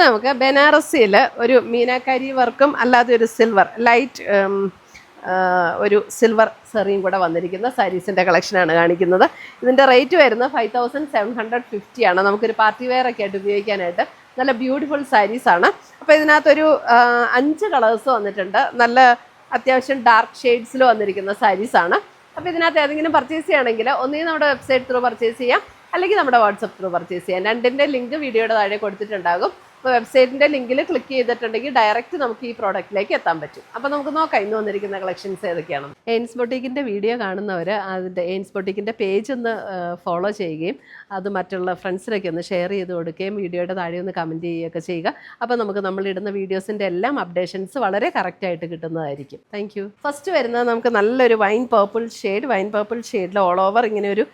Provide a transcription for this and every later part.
നമുക്ക് ബനാറസിയിൽ ഒരു മീനാക്കാരി വർക്കും അല്ലാതെ ഒരു സിൽവർ ലൈറ്റ് ഒരു സിൽവർ സെറിയും കൂടെ വന്നിരിക്കുന്ന സാരീസിൻ്റെ കളക്ഷനാണ് കാണിക്കുന്നത്. ഇതിൻ്റെ റേറ്റ് വരുന്നത് 5750 ആണ്. നമുക്കൊരു പാർട്ടി വെയർ ഒക്കെ ആയിട്ട് ഉപയോഗിക്കാനായിട്ട് നല്ല ബ്യൂട്ടിഫുൾ സാരീസാണ്. അപ്പോൾ ഇതിനകത്തൊരു 5 കളേഴ്സ് വന്നിട്ടുണ്ട്. നല്ല അത്യാവശ്യം ഡാർക്ക് ഷെയ്ഡ്സിൽ വന്നിരിക്കുന്ന സാരീസാണ്. അപ്പോൾ ഇതിനകത്ത് ഏതെങ്കിലും പർച്ചേസ് ചെയ്യുകയാണെങ്കിൽ ഒന്നുകിൽ നമ്മുടെ വെബ്സൈറ്റ് ത്രൂ പർച്ചേസ് ചെയ്യാം, അല്ലെങ്കിൽ നമ്മുടെ വാട്സപ്പ് ത്രൂ പർച്ചേസ് ചെയ്യാം. രണ്ടിൻ്റെ ലിങ്ക് വീഡിയോയുടെ താഴെ കൊടുത്തിട്ടുണ്ടാകും. അപ്പോൾ വെബ്സൈറ്റിൻ്റെ ലിങ്കിൽ ക്ലിക്ക് ചെയ്തിട്ടുണ്ടെങ്കിൽ ഡയറക്റ്റ് നമുക്ക് ഈ പ്രോഡക്റ്റിലേക്ക് എത്താൻ പറ്റും. അപ്പോൾ നമുക്ക് നോക്കാം ഇന്ന് വന്നിരിക്കുന്ന കളക്ഷൻസ് ഏതൊക്കെയാണ്. എയിൻസ് ബൊട്ടീക്കിൻ്റെ വീഡിയോ കാണുന്നവർ അതിൻ്റെ എയിൻസ് ബൊട്ടീക്കിൻ്റെ പേജ് ഒന്ന് ഫോളോ ചെയ്യുകയും അത് മറ്റുള്ള ഫ്രണ്ട്സിനൊക്കെ ഒന്ന് ഷെയർ ചെയ്ത് കൊടുക്കുകയും വീഡിയോയുടെ താഴെ ഒന്ന് കമൻറ്റ് ചെയ്യുകയൊക്കെ ചെയ്യുക. അപ്പോൾ നമുക്ക് നമ്മളിടുന്ന വീഡിയോസിൻ്റെ എല്ലാം അപ്ഡേഷൻസ് വളരെ കറക്റ്റായിട്ട് കിട്ടുന്നതായിരിക്കും. Thank you. ഫസ്റ്റ് വരുന്നത് നമുക്ക് നല്ലൊരു വൈൻ പേർപ്പിൾ ഷെയ്ഡിൽ ഓൾ ഓവർ ഇങ്ങനെ ഒരു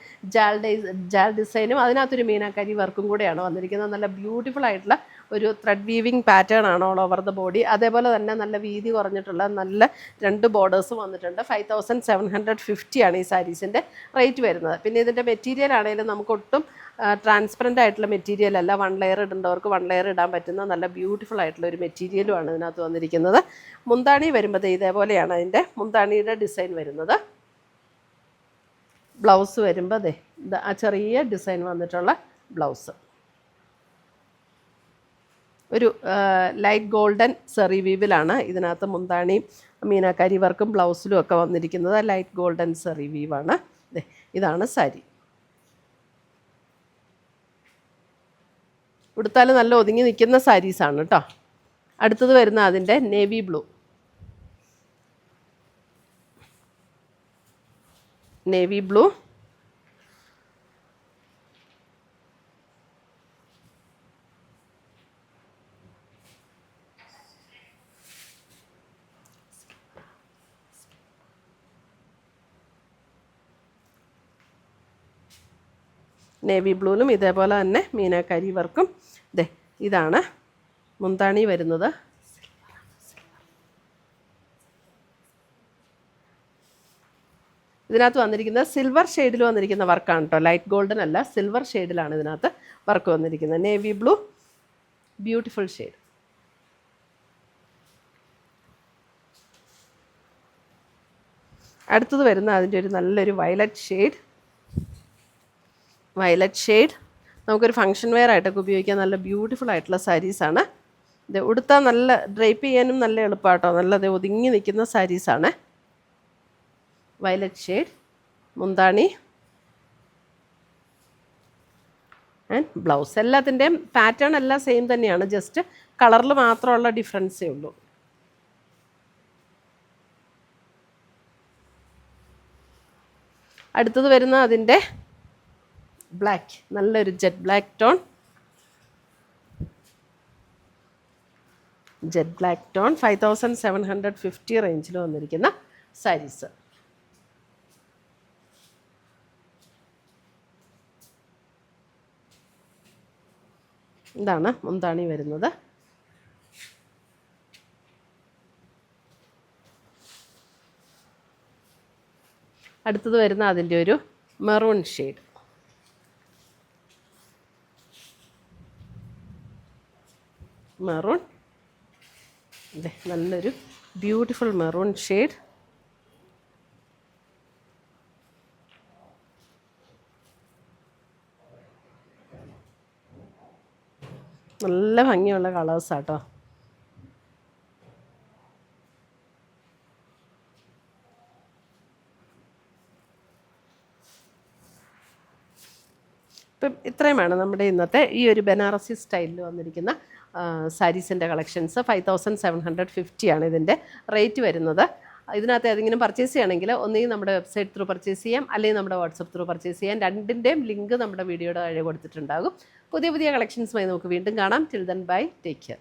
ജാൽ ഡിസൈനും അതിനകത്തൊരു മീനാക്കാരി വർക്കും കൂടെയാണ് വന്നിരിക്കുന്നത്. നല്ല ബ്യൂട്ടിഫുൾ ആയിട്ടുള്ള ഒരു ത്രെഡ് വീവിങ് പാറ്റേൺ ആണ് ഓൾ ഓവർ ദ ബോഡി. അതേപോലെ തന്നെ നല്ല വീതി കുറഞ്ഞിട്ടുള്ള നല്ല 2 ബോർഡേഴ്സും വന്നിട്ടുണ്ട്. 5750 ആണ് ഈ സാരീസിൻ്റെ റേറ്റ് വരുന്നത്. പിന്നെ ഇതിൻ്റെ മെറ്റീരിയൽ ആണെങ്കിലും നമുക്ക് ഒട്ടും ട്രാൻസ്പെറൻ്റ് ആയിട്ടുള്ള മെറ്റീരിയൽ അല്ല. 1 ലെയർ ഇടേണ്ടവർക്ക് 1 ലെയർ ഇടാൻ പറ്റുന്ന നല്ല ബ്യൂട്ടിഫുൾ ആയിട്ടുള്ള ഒരു മെറ്റീരിയലുമാണ് ഇതിനകത്ത് വന്നിരിക്കുന്നത്. മുന്താണി വരുമ്പോൾ ഇതേപോലെയാണ് അതിൻ്റെ മുന്താണിയുടെ ഡിസൈൻ വരുന്നത്. ബ്ലൗസ് വരുമ്പോൾ ആ ചെറിയ ഡിസൈൻ വന്നിട്ടുള്ള ബ്ലൗസ്, ഒരു ലൈറ്റ് ഗോൾഡൻ സെറി വീവിലാണ് ഇതിനകത്ത് മുന്താണിയും മീനാക്കാരി വർക്കും ബ്ലൗസിലും ഒക്കെ വന്നിരിക്കുന്നത്. ലൈറ്റ് ഗോൾഡൻ സെറി വീവാണ്. ഇതാണ് സാരി. ഉടുത്താൽ നല്ല ഒതുങ്ങി നിൽക്കുന്ന സാരീസാണ് കേട്ടോ. അടുത്തത് വരുന്ന അതിൻ്റെ നേവി ബ്ലൂ. നേവി ബ്ലൂവിലും ഇതേപോലെ തന്നെ മീനാക്കാരി വർക്കും. ഇതാണ് മുന്താണി വരുന്നത്. ഇതിനകത്ത് വന്നിരിക്കുന്നത് സിൽവർ ഷെയ്ഡിൽ വന്നിരിക്കുന്ന വർക്കാണ് കേട്ടോ. ലൈറ്റ് ഗോൾഡൻ അല്ല, സിൽവർ ഷെയ്ഡിലാണ് ഇതിനകത്ത് വർക്ക് വന്നിരിക്കുന്നത്. Navy blue, beautiful shade. അടുത്തത് വരുന്ന അതിൻ്റെ ഒരു നല്ലൊരു വയലറ്റ് ഷെയ്ഡ്. നമുക്കൊരു ഫങ്ഷൻ വെയർ ആയിട്ടൊക്കെ ഉപയോഗിക്കാൻ നല്ല ബ്യൂട്ടിഫുൾ ആയിട്ടുള്ള സാരീസാണ്. ഇത് ഉടുത്താൽ നല്ല ഡ്രൈപ്പ് ചെയ്യാനും നല്ല എളുപ്പമാട്ടോ. നല്ലത് ഒതുങ്ങി നിൽക്കുന്ന സാരീസാണ്. വയലറ്റ് ഷെയ്ഡ്, മുന്താണി ആൻഡ് ബ്ലൗസ്. എല്ലാത്തിൻ്റെയും പാറ്റേൺ എല്ലാം സെയിം തന്നെയാണ്, ജസ്റ്റ് കളറിൽ മാത്രമുള്ള ഡിഫറൻസേ ഉള്ളൂ. അടുത്തത് വരുന്ന അതിൻ്റെ ബ്ലാക്ക്, നല്ലൊരു ജെറ്റ് ബ്ലാക്ക് ടോൺ. 5750 റേഞ്ചിൽ വന്നിരിക്കുന്ന സാരീസ്. ഇതാണ് മുന്താണി വരുന്നത്. അടുത്തത് വരുന്ന അതിൻ്റെ ഒരു മെറൂൺ ഷെയ്ഡ്. നല്ലൊരു ബ്യൂട്ടിഫുൾ മെറൂൺ ഷെയ്ഡ്. നല്ല ഭംഗിയുള്ള കളേഴ്സാട്ടോ. ഇപ്പം ഇത്രയുമാണ് നമ്മുടെ ഇന്നത്തെ ഈ ഒരു ബനാറസി സ്റ്റൈലിൽ വന്നിരിക്കുന്ന സാരീസിൻ്റെ കളക്ഷൻസ്. 5750 ആണ് ഇതിൻ്റെ റേറ്റ് വരുന്നത്. ഇതിനകത്ത് ഏതെങ്കിലും പർച്ചേസ് ചെയ്യണമെങ്കിൽ ഒന്നുകിൽ നമ്മുടെ വെബ്സൈറ്റ് ത്രൂ പർച്ചേസ് ചെയ്യാം, അല്ലെങ്കിൽ നമ്മുടെ വാട്സപ്പ് ത്രൂ പർച്ചേസ് ചെയ്യാം. രണ്ടിൻ്റെയും ലിങ്ക് നമ്മുടെ വീഡിയോയുടെ താഴെ കൊടുത്തിട്ടുണ്ടാകും. പുതിയ കളക്ഷൻസുമായി നമുക്ക് വീണ്ടും കാണാം. Till then bye, take care.